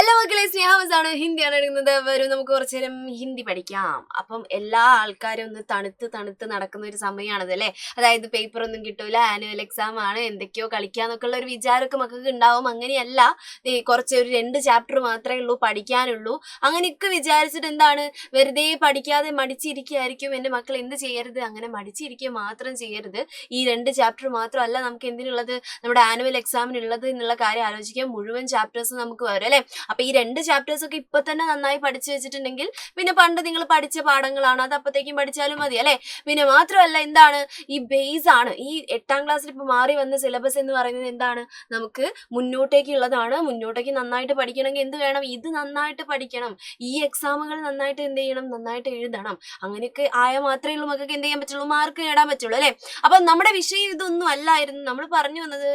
Hello മക്കളെ, സ്നേഹമാണ് ഹിന്ദിയാണ് എടുക്കുന്നത്. വരും നമുക്ക് കുറച്ചു നേരം ഹിന്ദി പഠിക്കാം. അപ്പം എല്ലാ ആൾക്കാരും ഒന്ന് തണുത്ത് നടക്കുന്ന ഒരു സമയമാണത് അല്ലേ. അതായത് പേപ്പർ ഒന്നും കിട്ടൂല, ആനുവൽ എക്സാം ആണ്, എന്തൊക്കെയോ കളിക്കാന്നൊക്കെ ഉള്ള ഒരു വിചാരമൊക്കെ മക്കൾക്ക് ഉണ്ടാവും. അങ്ങനെയല്ല, കുറച്ച് ഒരു 2 ചാപ്റ്റർ മാത്രമേ ഉള്ളൂ പഠിക്കാനുള്ളൂ. അങ്ങനെയൊക്കെ വിചാരിച്ചിട്ട് എന്താണ് വെറുതെ പഠിക്കാതെ മടിച്ചിരിക്കുകയായിരിക്കും. എൻ്റെ മക്കൾ എന്ത് ചെയ്യരുത്, അങ്ങനെ മടിച്ചിരിക്കുക മാത്രം ചെയ്യരുത്. ഈ 2 ചാപ്റ്റർ മാത്രമല്ല നമുക്ക് എന്തിനുള്ളത്, നമ്മുടെ ആനുവൽ എക്സാമിനുള്ളത് എന്നുള്ള കാര്യം ആലോചിക്കാൻ മുഴുവൻ ചാപ്റ്റേഴ്സ് നമുക്ക് വരും അല്ലെ. അപ്പൊ ഈ 2 ചാപ്റ്റേഴ്സ് ഒക്കെ ഇപ്പൊ തന്നെ നന്നായി പഠിച്ചു വെച്ചിട്ടുണ്ടെങ്കിൽ പിന്നെ പണ്ട് നിങ്ങൾ പഠിച്ച പാഠങ്ങളാണ്, അത് അപ്പത്തേക്കും പഠിച്ചാലും മതി അല്ലെ. പിന്നെ മാത്രമല്ല എന്താണ്, ഈ ബേസ് ആണ്. ഈ 8ാം ക്ലാസ്സിൽ ഇപ്പൊ മാറി വന്ന സിലബസ് എന്ന് പറയുന്നത് എന്താണ്, നമുക്ക് മുന്നോട്ടേക്കുള്ളതാണ്. മുന്നോട്ടേക്ക് നന്നായിട്ട് പഠിക്കണമെങ്കിൽ എന്ത് വേണം, ഇത് നന്നായിട്ട് പഠിക്കണം. ഈ എക്സാമുകൾ നന്നായിട്ട് എന്ത് ചെയ്യണം, നന്നായിട്ട് എഴുതണം. അങ്ങനെയൊക്കെ ആയാൽ മാത്രമേ ഉള്ളൂ നമുക്ക് എന്ത് ചെയ്യാൻ പറ്റുള്ളൂ, മാർക്ക് നേടാൻ പറ്റുള്ളൂ അല്ലെ. അപ്പൊ നമ്മുടെ വിഷയം ഇതൊന്നും അല്ലായിരുന്നു. നമ്മൾ പറഞ്ഞു വന്നത്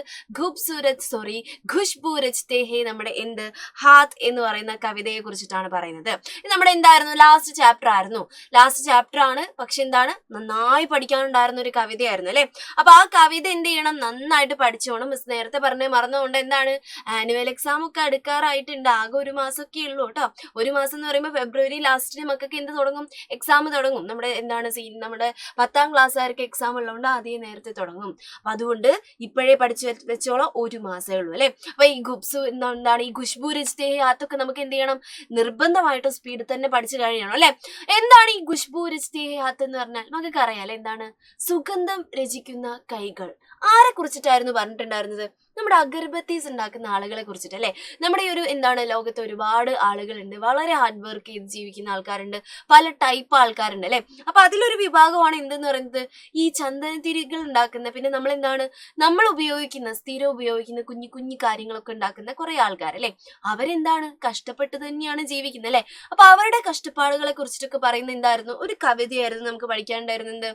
ഖുശ്ബൂ രച്തേ ഹേ, നമ്മുടെ എന്ത് ഹാത്ത് എന്ന് പറയുന്ന കവിതയെ കുറിച്ചിട്ടാണ് പറയുന്നത്. ഇത് നമ്മുടെ എന്തായിരുന്നു, ലാസ്റ്റ് ചാപ്റ്റർ ആയിരുന്നു. ലാസ്റ്റ് ചാപ്റ്റർ ആണ്, പക്ഷെ എന്താണ്, നന്നായി പഠിക്കാനുണ്ടായിരുന്ന ഒരു കവിതയായിരുന്നു അല്ലെ. അപ്പൊ ആ കവിത എന്ത് ചെയ്യണം, നന്നായിട്ട് പഠിച്ചോണം. മിസ് നേരത്തെ മറന്നുകൊണ്ട് എന്താണ്, ആനുവൽ എക്സാം ഒക്കെ അടുക്കാറായിട്ടുണ്ട്. ആകെ 1 മാസമൊക്കെ ഉള്ളൂ കേട്ടോ. 1 മാസം എന്ന് പറയുമ്പോൾ ഫെബ്രുവരി ലാസ്റ്റിന് മക്കൾക്ക് എന്ത് തുടങ്ങും, എക്സാം തുടങ്ങും. നമ്മുടെ എന്താണ് നമ്മുടെ 10ാം ക്ലാസ്സുകാർക്ക് എക്സാം ഉള്ളതുകൊണ്ട് ആദ്യം നേരത്തെ തുടങ്ങും. അപ്പൊ അതുകൊണ്ട് ഇപ്പോഴേ പഠിച്ചു വെച്ചോളം 1 മാസമേ ഉള്ളൂ അല്ലെ. അപ്പൊ ഈ എന്താണ് ഈ ഖുശ്ബൂ രച്തേ ഹേ അതൊക്കെ നമുക്ക് എന്ത് ചെയ്യണം, നിർബന്ധമായിട്ട് സ്പീഡിൽ തന്നെ പഠിച്ചു കഴിയണം അല്ലെ. എന്താണ് ഈ ഖുശ്ബൂ രച്തേ ഹേ ഹാത്ത് എന്ന് പറഞ്ഞാൽ നമുക്ക് അറിയാലോ, എന്താണ്, സുഗന്ധം രചിക്കുന്ന കൈകൾ. ആരെ കുറിച്ചിട്ടായിരുന്നു പറഞ്ഞിട്ടുണ്ടായിരുന്നത്, നമ്മുടെ അഗർബത്തീസ് ഉണ്ടാക്കുന്ന ആളുകളെ കുറിച്ചിട്ട് അല്ലെ. നമ്മുടെ ഈ ഒരു എന്താണ്, ലോകത്ത് ഒരുപാട് ആളുകളുണ്ട്, വളരെ ഹാർഡ് വർക്ക് ചെയ്ത് ജീവിക്കുന്ന ആൾക്കാരുണ്ട്, പല ടൈപ്പ് ആൾക്കാരുണ്ട് അല്ലെ. അപ്പൊ അതിലൊരു വിഭാഗമാണ് എന്തെന്ന് പറയുന്നത്, ഈ ചന്ദനത്തിരികൾ ഉണ്ടാക്കുന്ന, പിന്നെ നമ്മൾ എന്താണ്, നമ്മൾ ഉപയോഗിക്കുന്ന, സ്ഥിരം ഉപയോഗിക്കുന്ന കുഞ്ഞു കാര്യങ്ങളൊക്കെ ഉണ്ടാക്കുന്ന കുറെ ആൾക്കാർ അല്ലെ. അവരെന്താണ്, കഷ്ടപ്പെട്ട് തന്നെയാണ് ജീവിക്കുന്നത് അല്ലെ. അപ്പൊ അവരുടെ കഷ്ടപ്പാടുകളെ കുറിച്ചിട്ടൊക്കെ പറയുന്ന എന്തായിരുന്നു, ഒരു കവിതയായിരുന്നു നമുക്ക് പഠിക്കാനുണ്ടായിരുന്നത്,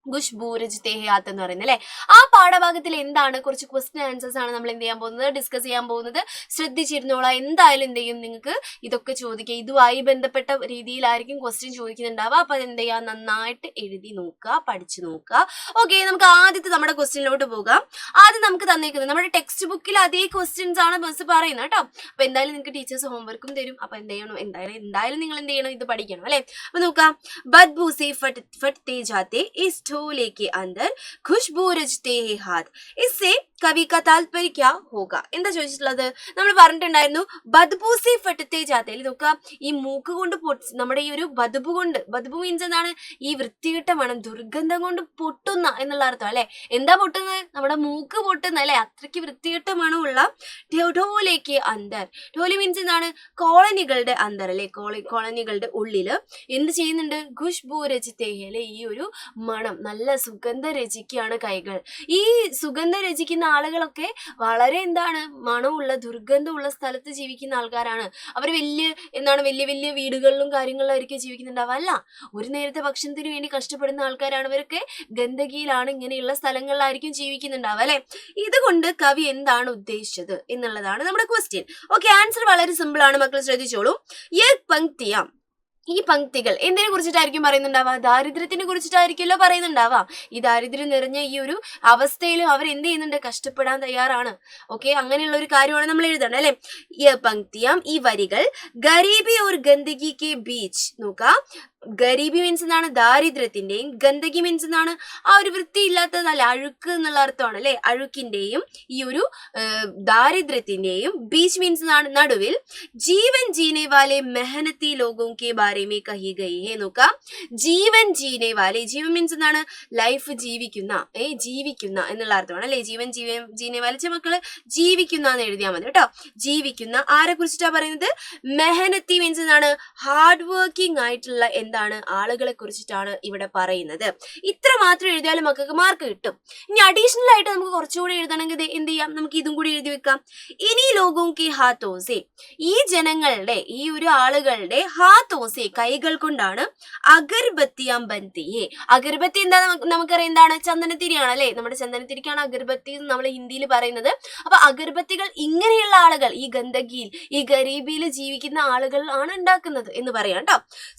ഖുശ്ബൂ രച്തേ ഹേ ഹാത്ത് എന്ന് പറയുന്നത് അല്ലെ. ആ പാഠഭാഗത്തിൽ എന്താണ്, കുറച്ച് ക്വസ്റ്റ്യൻ ആൻസേഴ്സ് ആണ് നമ്മൾ എന്ത് ചെയ്യാൻ പോകുന്നത്, ഡിസ്കസ് ചെയ്യാൻ പോകുന്നത്. ശ്രദ്ധിച്ചിരുന്നോളാം. എന്തായാലും എന്ത് ചെയ്യും, നിങ്ങൾക്ക് ഇതൊക്കെ ചോദിക്കുക, ഇതുമായി ബന്ധപ്പെട്ട രീതിയിലായിരിക്കും ക്വസ്റ്റ്യൻ ചോദിക്കുന്നുണ്ടാവുക. അപ്പൊ അതെന്ത് ചെയ്യുക, നന്നായിട്ട് എഴുതി നോക്കുക, പഠിച്ചു നോക്കുക. ഓക്കെ, നമുക്ക് ആദ്യത്തെ നമ്മുടെ ക്വസ്റ്റ്യനിലോട്ട് പോകാം. ആദ്യം നമുക്ക് തന്നേക്കുന്നത് നമ്മുടെ ടെക്സ്റ്റ് ബുക്കിൽ അതേ ക്വസ്റ്റ്യൻസ് ആണ് മിസ് പറയുന്നത് കേട്ടോ. അപ്പൊ എന്തായാലും നിങ്ങൾക്ക് ടീച്ചേഴ്സ് ഹോംവർക്കും തരും. അപ്പൊ എന്ത് ചെയ്യണം, എന്തായാലും നിങ്ങൾ എന്ത് ചെയ്യണം, ഇത് പഠിക്കണം അല്ലെ. അപ്പൊ നോക്കാം, ബദ്ബൂ സേ ഫട്തേ ജാത്തെ ഇസ് ढोले के अंदर खुशबू रचते हैं हाथ, इससे കവി കാ താല്പര്യ ക്യാ ഹോഗ. എന്താ ചോദിച്ചിട്ടുള്ളത്, നമ്മൾ പറഞ്ഞിട്ടുണ്ടായിരുന്നു ബദ്ബൂ സേ ഫട്തേ ജാത്തെ. നോക്കുക, ഈ മൂക്ക് കൊണ്ട് നമ്മുടെ ഈ ഒരു ബദ്ബു കൊണ്ട്, ബദ്ബു മീൻസ് എന്താണ്, ഈ വൃത്തികെട്ട മണം, ദുർഗന്ധം കൊണ്ട് പൊട്ടുന്ന എന്നുള്ള അർത്ഥം അല്ലെ. എന്താ പൊട്ടുന്നത്, നമ്മുടെ മൂക്ക് പൊട്ടുന്ന അല്ലെ, അത്രയ്ക്ക് വൃത്തികെട്ട മണമുള്ള ഢോലേക്ക് അന്തർ. ഢോലി മീൻസ് എന്താണ്, കോളനികളുടെ അന്തർ അല്ലെ, കോളനികളുടെ ഉള്ളില് എന്ത് ചെയ്യുന്നുണ്ട്, ഖുശ്ബൂ രചിത്തേ ഹേ അല്ലെ, ഈ ഒരു മണം, നല്ല സുഗന്ധം രചിക്കുകയാണ് കൈകൾ. ഈ സുഗന്ധം രചിക്കുന്ന ആളുകളൊക്കെ വളരെ എന്താണ്, മണമുള്ള ദുർഗന്ധമുള്ള സ്ഥലത്ത് ജീവിക്കുന്ന ആൾക്കാരാണ്. അവർ വലിയ വലിയ വീടുകളിലും കാര്യങ്ങളിലായിരിക്കും ജീവിക്കുന്നുണ്ടാവുക. അല്ല, ഒരു നേരത്തെ ഭക്ഷണത്തിന് വേണ്ടി കഷ്ടപ്പെടുന്ന ആൾക്കാരാണ് ഇവരൊക്കെ. ഗന്ധകിയിലാണ്, ഇങ്ങനെയുള്ള സ്ഥലങ്ങളിലായിരിക്കും ജീവിക്കുന്നുണ്ടാവുക അല്ലെ. ഇതുകൊണ്ട് കവി എന്താണ് ഉദ്ദേശിച്ചത് എന്നുള്ളതാണ് നമ്മുടെ ക്വസ്റ്റ്യൻ. ഓക്കെ, ആൻസർ വളരെ സിമ്പിൾ ആണ്, മക്കൾ ശ്രദ്ധിച്ചോളൂ. ഈ പങ്ക്തികൾ എന്തിനെ കുറിച്ചിട്ടായിരിക്കും പറയുന്നുണ്ടാവുക, ദാരിദ്ര്യത്തിനെ കുറിച്ചിട്ടായിരിക്കുമല്ലോ പറയുന്നുണ്ടാവുക. ഈ ദാരിദ്ര്യം നിറഞ്ഞ ഈ ഒരു അവസ്ഥയിലും അവർ എന്ത് ചെയ്യുന്നുണ്ട്, കഷ്ടപ്പെടാൻ തയ്യാറാണ്. ഓക്കെ, അങ്ങനെയുള്ള ഒരു കാര്യമാണ് നമ്മൾ എഴുതണം അല്ലെ. ഈ വരികൾ ഗരീബി ഓർ ഗന്ദഗി കെ ബീച്ച്. നോക്കാം, ഗരീബി മീൻസ് എന്താണ്, ദാരിദ്ര്യത്തിന്റെയും, ഗന്ദഗി മീൻസ് എന്താണ്, ആ ഒരു വൃത്തിയില്ലാത്തതല്ല, അഴുക്ക് എന്നുള്ള അർത്ഥമാണ് അല്ലെ. അഴുക്കിന്റെയും ഈ ഒരു ദാരിദ്ര്യത്തിന്റെയും, ബീച്ച് മീൻസ് എന്താണ്, നടുവിൽ, ജീവൻ ജീനെ വാലെ മെഹനത്തി ലോഗോं के बारे में कही गई है. നോക്കാം, ജീവൻ ജീനെ വാലെ, ജീവൻ മീൻസ് എന്താണ്, ലൈഫ് ജീവിക്കുന്ന എന്നുള്ള അർത്ഥമാണ് അല്ലെ. ജീവൻ വാലിച്ച മക്കള് ജീവിക്കുന്ന എന്ന് എഴുതിയാൽ മതി കേട്ടോ. ജീവിക്കുന്ന ആരെ കുറിച്ചിട്ടാ പറയുന്നത്, മെഹനത്തി മീൻസ് എന്താണ്, ഹാർഡ് വർക്കിംഗ് ആയിട്ടുള്ള എന്താണ്, ആളുകളെ കുറിച്ചിട്ടാണ് ഇവിടെ പറയുന്നത്. ഇത്ര മാത്രം എഴുതിയാലും മക്കൾക്ക് മാർക്ക് കിട്ടും. ഇനി അഡീഷണൽ ആയിട്ട് നമുക്ക് കുറച്ചുകൂടി എഴുതണമെങ്കിൽ എന്ത് ചെയ്യാം, നമുക്ക് ഇതും കൂടി എഴുതി വെക്കാം. ഇനി ലോഗോं के हाथों से, ഈ ജനങ്ങളുടെ, ഈ ഒരു ആളുകളുടെ ഹാത്തോസെ, से കൈകൾ കൊണ്ടാണ് അഗർബത്തിയാം ബന്തിയെ. അഗർബത്തി എന്താ നമുക്കറിയാം, എന്താണ്? ചന്ദനത്തിരിയാണ് അല്ലെ. നമ്മുടെ ചന്ദനത്തിരിക്കാണ് അഗർബത്തി എന്ന് നമ്മൾ ഹിന്ദിയിൽ പറയുന്നത്. അപ്പൊ അഗർബത്തികൾ ഇങ്ങനെയുള്ള ആളുകൾ ഈ ഗന്ദഗിയിൽ ഈ ഗരീബിയിൽ ജീവിക്കുന്ന ആളുകൾ ആണ് ഉണ്ടാക്കുന്നത് എന്ന് പറയാം കേട്ടോ.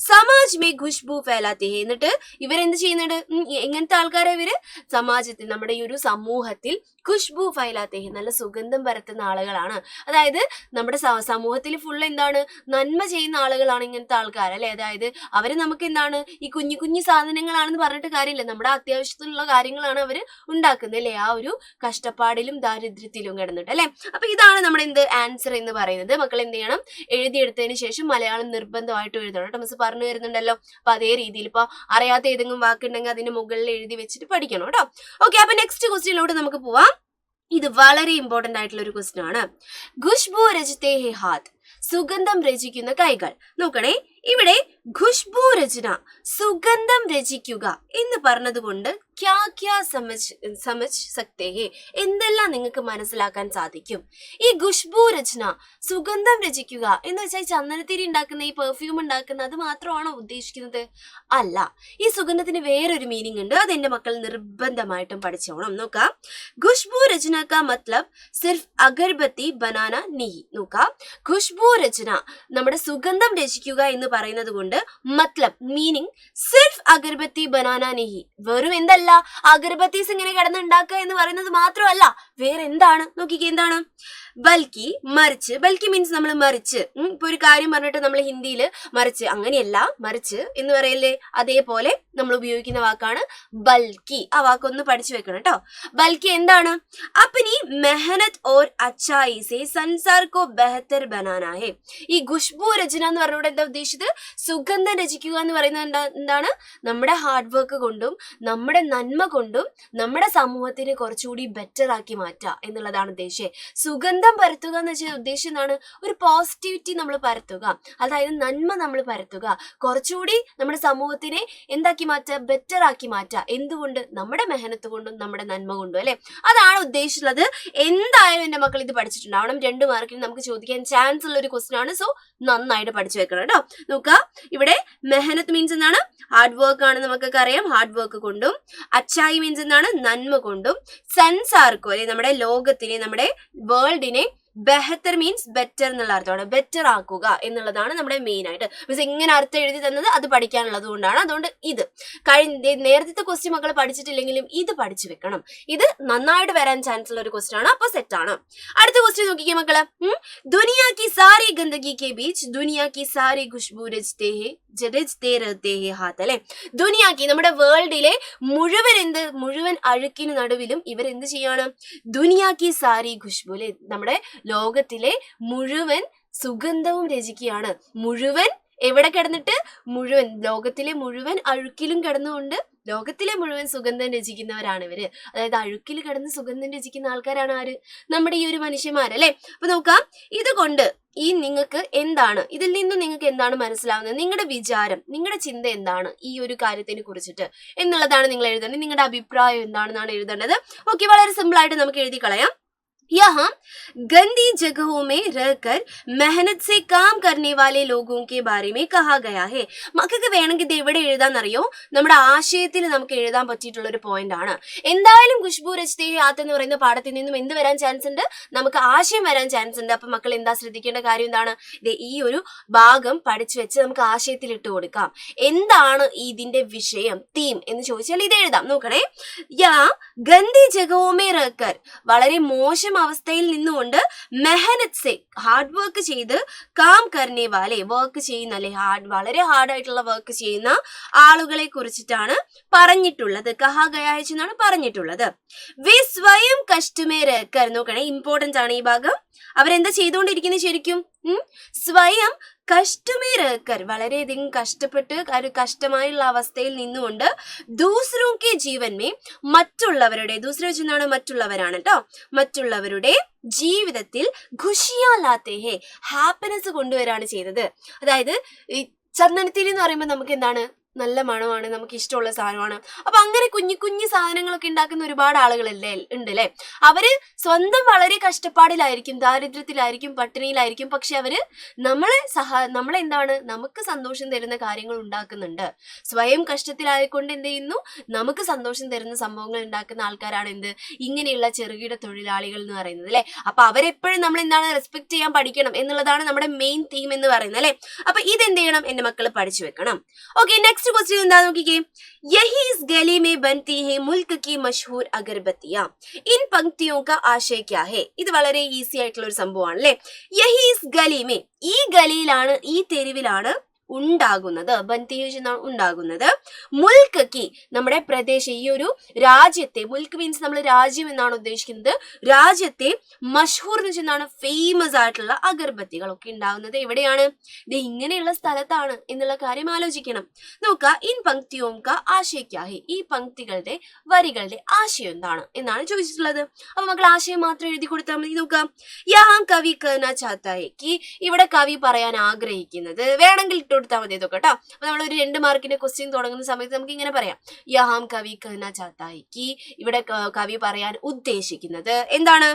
സമാജ് മേ ഖുഷ്ബു ഫൈലാത്തെ ഹെ. എന്നിട്ട് ഇവരെന്ത് ചെയ്യുന്നുണ്ട്? എങ്ങനത്തെ ആൾക്കാരെ ഇവര്? സമാജത്തിൽ, നമ്മുടെ ഈ ഒരു സമൂഹത്തിൽ ഖുഷ്ബു ഫൈലാത്തെ ഹെ, നല്ല സുഗന്ധം പരത്തുന്ന ആളുകളാണ്. അതായത് നമ്മുടെ സമൂഹത്തിൽ ഫുൾ എന്താണ്? നന്മ ചെയ്യുന്ന ആളുകളാണ് ഇങ്ങനത്തെ ആൾക്കാർ അല്ലെ. അതായത് അവര് നമുക്ക് എന്താണ്? ഈ കുഞ്ഞു കുഞ്ഞു സാധനങ്ങളാണെന്ന് പറഞ്ഞിട്ട് കാര്യമില്ല, നമ്മുടെ അത്യാവശ്യത്തിലുള്ള കാര്യങ്ങളാണ് അവര് ഉണ്ടാക്കുന്നത് അല്ലെ, ആ ഒരു കഷ്ടപ്പാടിലും ദാരിദ്ര്യത്തിലും കിടന്നിട്ട് അല്ലെ. അപ്പൊ ഇതാണ് നമ്മുടെ എന്ത് ആൻസർ എന്ന് പറയുന്നത്. മക്കൾ എന്ത് ചെയ്യണം? എഴുതിയെടുത്തതിന് ശേഷം മലയാളം നിർബന്ധമായിട്ട് എഴുതണം കേട്ടോ. മിസ് പറഞ്ഞു വരുന്നുണ്ടല്ലോ. അപ്പൊ അതേ രീതിയിൽ ഇപ്പൊ അറിയാത്ത ഏതെങ്കിലും വാക്കുണ്ടെങ്കിൽ അതിന്റെ മുകളിൽ എഴുതി വെച്ചിട്ട് പഠിക്കണം കേട്ടോ. ഓക്കെ, അപ്പൊ നെക്സ്റ്റ് ക്വസ്റ്റ്യനിലോട്ട് നമുക്ക് പോവാം. ഇത് വളരെ ഇമ്പോർട്ടന്റ് ആയിട്ടുള്ള ഒരു ക്വസ്റ്റ്യൻ ആണ്. ഖുഷ്ബു രചിതേ ഹെ ഹാത്ത്, സുഗന്ധം രചിക്കുന്ന കൈകൾ. നോക്കണേ, ഇവിടെ ഖുഷ്ബു രചന, സുഗന്ധം രചിക്കുക എന്ന് പറഞ്ഞതുകൊണ്ട് ക്യാ ക്യാ സമജ് സക്തേ ഹെ, എന്തെല്ലാം നിങ്ങൾക്ക് മനസ്സിലാക്കാൻ സാധിക്കും? ഈ ഖുഷ്ബു രചന, സുഗന്ധം രചിക്കുക എന്ന് വെച്ചാൽ ചന്ദനത്തിരി ഉണ്ടാക്കുന്ന, ഈ പെർഫ്യൂം ഉണ്ടാക്കുന്ന അത് മാത്രമാണോ ഉദ്ദേശിക്കുന്നത്? അല്ല, ഈ സുഗന്ധത്തിന് വേറൊരു മീനിങ് ഉണ്ട്. അത് എന്റെ മക്കൾ നിർബന്ധമായിട്ടും പഠിച്ചോണം. നോക്കാം, ഖുഷ്ബു രചന കാ മത്ലബ് സിർഫ് അഗർബത്തി ബനാന നീഹി. നോക്കാം, ഖുഷ്ബു രചന, നമ്മുടെ സുഗന്ധം രചിക്കുക എന്ന് പറയുന്നത് കൊണ്ട് മത്ലബ് മീനിങ് സിർഫ് അഗർബത്തി ബനാന നീഹി, വെറും എന്തല്ല അഗർബത്തീസ് ഇങ്ങനെ കിടന്ന് ഉണ്ടാക്കുക എന്ന് പറയുന്നത് മാത്രമല്ല, വേറെ എന്താണ്? നോക്കിക്കേ, എന്താണ്? ബൽക്കി, മറിച്ച്. ബൽക്കി മീൻസ് നമ്മൾ മറിച്ച്, ഇപ്പൊ ഒരു കാര്യം പറഞ്ഞിട്ട് നമ്മൾ ഹിന്ദിയിൽ മറിച്ച്, അങ്ങനെയല്ല, മറിച്ച് എന്ന് പറയല്ലേ, അതേപോലെ നമ്മൾ ഉപയോഗിക്കുന്ന വാക്കാണ് ബൽക്കി. ആ വാക്കൊന്ന് പഠിച്ചു വെക്കണം കേട്ടോ. ബൽക്കി എന്താണ്? അപ്പനി മെഹനത് ഓർ അച്ചായി സെ സൻസാർ കോ ബെഹത്തർ ബനാന ഹെ. ഈ ഖുഷ്ബു രചന എന്ന് പറഞ്ഞുകൊണ്ട് എന്താ ഉദ്ദേശിച്ചത്? സുഗന്ധം രചിക്കുക എന്ന് പറയുന്നത് എന്താണ്? നമ്മുടെ ഹാർഡ് വർക്ക് കൊണ്ടും നമ്മുടെ നന്മ കൊണ്ടും നമ്മുടെ സമൂഹത്തിന് കുറച്ചുകൂടി ബെറ്റർ ആക്കി മാറ്റുക എന്നുള്ളതാണ് ഉദ്ദേശം. സുഗന്ധം പരത്തുക എന്ന് വെച്ചാൽ ഉദ്ദേശം എന്താണ്? ഒരു പോസിറ്റിവിറ്റി നമ്മൾ പരത്തുക, അതായത് നന്മ നമ്മൾ പരത്തുക, കുറച്ചുകൂടി നമ്മുടെ സമൂഹത്തിനെ എന്താക്കി മാറ്റുക? ബെറ്റർ ആക്കി മാറ്റുക. എന്തുകൊണ്ട്? നമ്മുടെ മെഹനത്ത് കൊണ്ടും നമ്മുടെ നന്മ കൊണ്ടും അല്ലെ. അതാണ് ഉദ്ദേശിച്ചുള്ളത്. എന്തായാലും എന്റെ മക്കൾ ഇത് പഠിച്ചിട്ടുണ്ടാവണം. 2 മാർക്കിന് നമുക്ക് ചോദിക്കാൻ ചാൻസ് ഉള്ള ഒരു ക്വസ്റ്റ്യൻ ആണ്. സോ നന്നായിട്ട് പഠിച്ചു വെക്കണം കേട്ടോ. നോക്കുക, ഇവിടെ മെഹനത്ത് മീൻസ് എന്താണ്? ഹാർഡ് വർക്ക് ആണ്, നമുക്കൊക്കെ അറിയാം. ഹാർഡ് വർക്ക് കൊണ്ടും. അച്ചായി മീൻസ് എന്താണ്? നന്മ കൊണ്ടും. സൻസാർക്കോ അല്ലെ, നമ്മുടെ ലോകത്തിനെ, നമ്മുടെ വേൾഡിനെ. ബെഹത്തർ മീൻസ് ബെറ്റർ എന്നുള്ള അർത്ഥമാണ്, ബെറ്റർ ആക്കുക എന്നുള്ളതാണ് നമ്മുടെ മെയിൻ ആയിട്ട്. മീൻസ് എങ്ങനെ അർത്ഥം എഴുതി തന്നത് അത് പഠിക്കാനുള്ളത് കൊണ്ടാണ്. അതുകൊണ്ട് ഇത് നേരത്തെ ക്വസ്റ്റ്യൻ മക്കൾ പഠിച്ചിട്ടില്ലെങ്കിലും ഇത് പഠിച്ചു വെക്കണം. ഇത് നന്നായിട്ട് വരാൻ ചാൻസ് ഉള്ള ഒരു ക്വസ്റ്റ്യൻ ആണ്. അപ്പൊ സെറ്റ് ആണ്. അടുത്ത ക്വസ്റ്റ്യൻ നോക്കിക്കേ മക്കള്. ദുനിയാ കി സാരി ഗന്ദഗി കെ ബീച്ച് ദുനിയാ കി സാരി ഖുഷ്ബു രചതേ ഹെ ഹാത്ത് അല്ലെ. ദുനിയാക്കി, നമ്മുടെ വേൾഡിലെ മുഴുവൻ അഴുക്കിന് നടുവിലും ഇവരെന്ത് ചെയ്യാണ്? ദുനിയാക്കി സാരി ഖുഷ്ബു അല്ലെ, നമ്മുടെ ലോകത്തിലെ മുഴുവൻ സുഗന്ധവും രചിക്കുകയാണ്. മുഴുവൻ എവിടെ കിടന്നിട്ട്? മുഴുവൻ ലോകത്തിലെ മുഴുവൻ അഴുക്കിലും കിടന്നുകൊണ്ട് ലോകത്തിലെ മുഴുവൻ സുഗന്ധം രചിക്കുന്നവരാണ് ഇവര്. അതായത് അഴുക്കിൽ കിടന്ന് സുഗന്ധം രചിക്കുന്ന ആൾക്കാരാണ് ആര്? നമ്മുടെ ഈ ഒരു മനുഷ്യന്മാരല്ലേ. അപ്പൊ നോക്കാം, ഇതുകൊണ്ട് ഈ നിങ്ങൾക്ക് എന്താണ്, ഇതിൽ നിന്നും നിങ്ങൾക്ക് എന്താണ് മനസ്സിലാവുന്നത്? നിങ്ങളുടെ വിചാരം, നിങ്ങളുടെ ചിന്ത എന്താണ് ഈ ഒരു കാര്യത്തിനെ കുറിച്ചിട്ട് എന്നുള്ളതാണ് നിങ്ങൾ എഴുതേണ്ടത്. നിങ്ങളുടെ അഭിപ്രായം എന്താണെന്നാണ് എഴുതേണ്ടത്. ഓക്കെ, വളരെ സിമ്പിൾ ആയിട്ട് നമുക്ക് എഴുതി കളയാം. यहाँ गंदी जगहों में रहकर मेहनत से काम करने वाले लोगों के बारे में कहा गया है. മക്കൾക്ക് വേണമെങ്കിൽ ഇത് എവിടെ എഴുതാന്നറിയോ? നമ്മുടെ ആശയത്തിൽ നമുക്ക് എഴുതാൻ പറ്റിയിട്ടുള്ള ഒരു പോയിന്റ് ആണ്. എന്തായാലും ഖുഷ്ബു രചതേ ഹെ ഹാത്ത് എന്ന് പറയുന്ന പാഠത്തിൽ നിന്നും എന്ത് വരാൻ ചാൻസ് ഉണ്ട്? നമുക്ക് ആശയം വരാൻ ചാൻസ് ഉണ്ട്. അപ്പൊ മക്കൾ എന്താ ശ്രദ്ധിക്കേണ്ട കാര്യം എന്താണ്? ഈ ഒരു ഭാഗം പഠിച്ചു വെച്ച് നമുക്ക് ആശയത്തിൽ ഇട്ട് കൊടുക്കാം. എന്താണ് ഇതിന്റെ വിഷയം, തീം എന്ന് ചോദിച്ചാൽ ഇത് എഴുതാം. നോക്കണേ, യാ ഗന്ദി ജഗഹോമേ റഹ്കർ, വളരെ മോശം അവസ്ഥയിൽ നിന്നുകൊണ്ട് മെഹനത് സെ, ഹാർഡ് വർക്ക് ചെയ്ത്, കാം കർനെ വാലെ, വർക്ക് ചെയ്യുന്ന അല്ലെ, വളരെ ഹാർഡ് ആയിട്ടുള്ള വർക്ക് ചെയ്യുന്ന ആളുകളെ കുറിച്ചിട്ടാണ് പറഞ്ഞിട്ടുള്ളത്. കഹാ ഗയാഹ് എന്നാണ് പറഞ്ഞിട്ടുള്ളത്. വേ സ്വയം കഷ്ടമേ രഹ്കർ. നോക്കണേ, ഇമ്പോർട്ടന്റ് ആണ് ഈ ഭാഗം. അവരെന്താ ചെയ്തുകൊണ്ടിരിക്കുന്നത് ശരിക്കും? സ്വയം കഷ്ടമേ രഹ്കർ, വളരെയധികം കഷ്ടപ്പെട്ട് ഒരു കഷ്ടമായുള്ള അവസ്ഥയിൽ നിന്നുകൊണ്ട് ദൂസറോ കെ ജീവൻ മേ, മറ്റുള്ളവരുടെ, ദൂസറോ എന്നാണ് മറ്റുള്ളവരാണ് കേട്ടോ, മറ്റുള്ളവരുടെ ജീവിതത്തിൽ ഖുഷിയാ ലാത്തേ ഹേ, ഹാപ്പിനെസ് കൊണ്ടുവരാണ് ചെയ്തത്. അതായത് ഈ ചന്ദനത്തിരി എന്ന് പറയുമ്പോൾ നമുക്ക് എന്താണ്? നല്ല മണമാണ്, നമുക്ക് ഇഷ്ടമുള്ള സാധനമാണ്. അപ്പൊ അങ്ങനെ കുഞ്ഞു കുഞ്ഞു സാധനങ്ങളൊക്കെ ഉണ്ടാക്കുന്ന ഒരുപാട് ആളുകളല്ലേ ഉണ്ട് അല്ലെ. അവര് സ്വന്തം വളരെ കഷ്ടപ്പാടിലായിരിക്കും, ദാരിദ്ര്യത്തിലായിരിക്കും, പട്ടിണിയിലായിരിക്കും. പക്ഷെ അവര് നമ്മളെന്താണ് നമുക്ക് സന്തോഷം തരുന്ന കാര്യങ്ങൾ ഉണ്ടാക്കുന്നുണ്ട്. സ്വയം കഷ്ടത്തിലായിക്കൊണ്ട് എന്ത് ചെയ്യുന്നു, നമുക്ക് സന്തോഷം തരുന്ന സംഭവങ്ങൾ ഉണ്ടാക്കുന്ന ആൾക്കാരാണ് ഇങ്ങനെയുള്ള ചെറുകിട തൊഴിലാളികൾ എന്ന് പറയുന്നത് അല്ലെ. അപ്പൊ അവരെപ്പോഴും നമ്മൾ എന്താണ് റെസ്പെക്ട് ചെയ്യാൻ പഠിക്കണം എന്നുള്ളതാണ് നമ്മുടെ മെയിൻ തീം എന്ന് പറയുന്നത് അല്ലെ. അപ്പൊ ഇതെന്ത് ചെയ്യണം, എന്റെ മക്കൾ പഠിച്ചു വെക്കണം. ഓക്കെ, നെക്സ്റ്റ് क्वेश्चन എന്താ നോക്കിക്കേ. यही इस गली में बनती है मुल्क की मशहूर अगरबत्तियां, इन पंक्तियों का आशय क्या है? ഇത് വളരെ ഈസി ആയിട്ടുള്ള ഒരു സംഭവമാണ് അല്ലേ. യഹി ഇസ് ഗലി മേ, ഈ ഗലിയിലാണ്, ഈ തെരുവിലാണ് ഉണ്ടാകുന്നത്, ബന്തിഹേജ് എന്നാണ് ഉണ്ടാകുന്നത്. മുൽക്ക് കി, നമ്മുടെ പ്രദേശം, ഈ ഒരു രാജ്യത്തെ, മുൽക്ക് മീൻസ് നമ്മൾ രാജ്യം എന്നാണ് ഉദ്ദേശിക്കുന്നത്, രാജ്യത്തെ മഷ്ഹൂർ എന്ന് വെച്ചാൽ ഫേമസ് ആയിട്ടുള്ള അഗർബത്തികളൊക്കെ ഉണ്ടാകുന്നത് എവിടെയാണ്, ഇത് ഇങ്ങനെയുള്ള സ്ഥലത്താണ് എന്നുള്ള കാര്യം ആലോചിക്കണം. നോക്കുക, ഇൻ പങ്ക്തിയോം കാ ആശയ ക്യാ ഹെ, ഈ പങ്ക്തികളുടെ വരികളുടെ ആശയം എന്താണ് എന്നാണ് ചോദിച്ചിട്ടുള്ളത്. അപ്പൊ മക്കൾ ആശയം മാത്രം എഴുതി കൊടുത്താൽ മതി. നോക്കാം, യഹാ കവി കഹനാ ചാഹതാ ഹെ കി, ഇവിടെ കവി പറയാൻ ആഗ്രഹിക്കുന്നത്, വേണമെങ്കിൽ കൊടുത്താൽ മതി ഇതൊക്കെ കേട്ടോ. അപ്പൊ നമ്മൾ ഒരു 2 മാർക്കിന്റെ ക്വസ്റ്റ്യൻ തുടങ്ങുന്ന സമയത്ത് നമുക്ക് ഇങ്ങനെ പറയാം, യഹാം കവി കഹനാ ചാഹതാ ഹെ കി, ഇവിടെ കവി പറയാൻ ഉദ്ദേശിക്കുന്നത് എന്താണ്,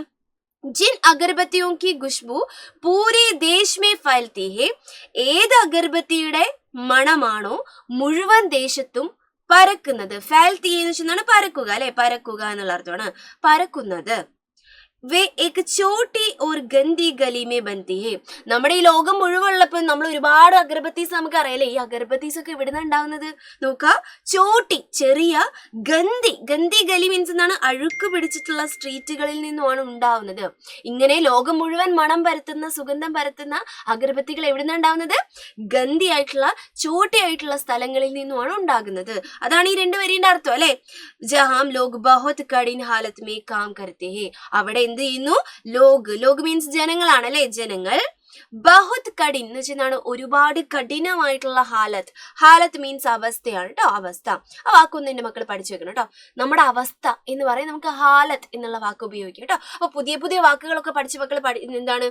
जिन अगरबत्तियों की खुशबू पूरे देश में फैलती है, ഏത് അഗർബത്തിയുടെ മണമാണോ മുഴുവൻ ദേശത്തും പരക്കുന്നത്, ഫാൽത്തി എന്ന് വെച്ചാൽ പരക്കുക അല്ലെ, പരക്കുക എന്നുള്ള അർത്ഥമാണ്, പരക്കുന്നത്. വേ ഏക് Chhoti or Gandhi Gali may ബൻതി ഹെ, നമ്മുടെ ഈ ലോകം മുഴുവനുള്ളപ്പോൾ നമ്മൾ ഒരുപാട് അഗർബത്തീസ് നമുക്ക് അറിയാലേ. ഈ അഗർബത്തീസ് ഒക്കെ എവിടുന്ന ഉണ്ടാവുന്നത് നോക്കുക, ചോട്ടി ചെറിയ, ഗന്ദി ഗലി മീൻസ് എന്താണ്, അഴുക്ക് പിടിച്ചിട്ടുള്ള സ്ട്രീറ്റുകളിൽ നിന്നുമാണ് ഉണ്ടാവുന്നത്. ഇങ്ങനെ ലോകം മുഴുവൻ മണം പരത്തുന്ന, സുഗന്ധം പരത്തുന്ന അഗർബത്തികൾ എവിടുന്ന ഉണ്ടാവുന്നത്, ഗന്ദി ആയിട്ടുള്ള, ചോട്ടി ആയിട്ടുള്ള സ്ഥലങ്ങളിൽ നിന്നുമാണ് ഉണ്ടാകുന്നത്. അതാണ് ഈ 2 വരിയുടെ അർത്ഥം അല്ലെ. ജഹാം ലോഗ് ബഹുത് കഠിൻ ഹാലത്ത് മേ കാം കർത്തെ ഹെ, അവിടെ എന്ത് ചെയ്യുന്നു, ലോഗ് മീൻസ് ജനങ്ങളാണ് അല്ലെ, ജനങ്ങൾ. ബഹുത് കഠിൻ എന്ന് വെച്ചാൽ ഒരുപാട് കഠിനമായിട്ടുള്ള ഹാലത്ത് മീൻസ് അവസ്ഥയാണ് കേട്ടോ, അവസ്ഥ. ആ വാക്കൊന്നും എന്റെ മക്കൾ പഠിച്ചു വെക്കണം കേട്ടോ. നമ്മുടെ അവസ്ഥ എന്ന് പറയും, നമുക്ക് ഹാലത്ത് എന്നുള്ള വാക്ക് ഉപയോഗിക്കാം കേട്ടോ. അപ്പൊ പുതിയ പുതിയ വാക്കുകളൊക്കെ പഠിച്ച മക്കൾ എന്താണ്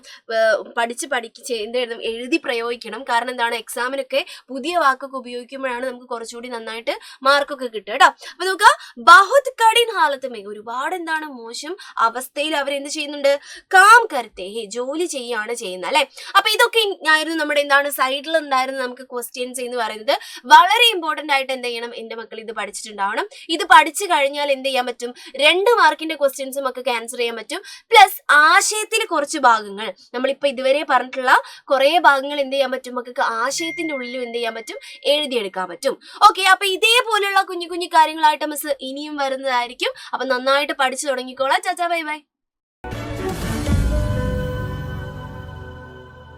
പഠിച്ച് എന്തായിരുന്നു എഴുതി പ്രയോഗിക്കണം. കാരണം എന്താണ്, എക്സാമിനൊക്കെ പുതിയ വാക്കൊക്കെ ഉപയോഗിക്കുമ്പോഴാണ് നമുക്ക് കുറച്ചുകൂടി നന്നായിട്ട് മാർക്കൊക്കെ കിട്ടുക കേട്ടോ. അപ്പൊ നോക്കുക, ബഹുത് കഠിൻ ഹാലത്ത് മേ, ഒരുപാട് എന്താണ് മോശം അവസ്ഥയിൽ അവരെന്ത് ചെയ്യുന്നുണ്ട്, കാം കർത്തെ ഹെ, ജോലി ചെയ്യാണ് ചെയ്യുന്നത് അല്ലെ. അപ്പൊ ഇതൊക്കെ ആയിരുന്നു നമ്മുടെ എന്താണ് സൈഡിൽ ഉണ്ടായിരുന്ന നമുക്ക് ക്വസ്റ്റ്യൻസ് എന്ന് പറയുന്നത്. വളരെ ഇമ്പോർട്ടന്റ് ആയിട്ട് എന്ത് ചെയ്യണം, എന്റെ മക്കൾ ഇത് പഠിച്ചിട്ടുണ്ടാവണം. ഇത് പഠിച്ചു കഴിഞ്ഞാൽ എന്ത് ചെയ്യാൻ പറ്റും, 2 മാർക്കിന്റെ ക്വസ്റ്റ്യൻസും ഒക്കെ ആൻസർ ചെയ്യാൻ പറ്റും. പ്ലസ് ആശയത്തിൽ കുറച്ച് ഭാഗങ്ങൾ, നമ്മളിപ്പോ ഇതുവരെ പറഞ്ഞിട്ടുള്ള കുറെ ഭാഗങ്ങൾ എന്ത് ചെയ്യാൻ പറ്റും, നമുക്ക് ആശയത്തിന്റെ ഉള്ളിലും എന്ത് ചെയ്യാൻ പറ്റും, എഴുതിയെടുക്കാൻ പറ്റും. ഓക്കെ, അപ്പൊ ഇതേപോലെയുള്ള കുഞ്ഞു കുഞ്ഞു കാര്യങ്ങളായിട്ട് മിസ് ഇനിയും വരുന്നതായിരിക്കും. അപ്പൊ നന്നായിട്ട് പഠിച്ചു തുടങ്ങിക്കോളാം. ചാച്ചാ, ബൈ ബൈ.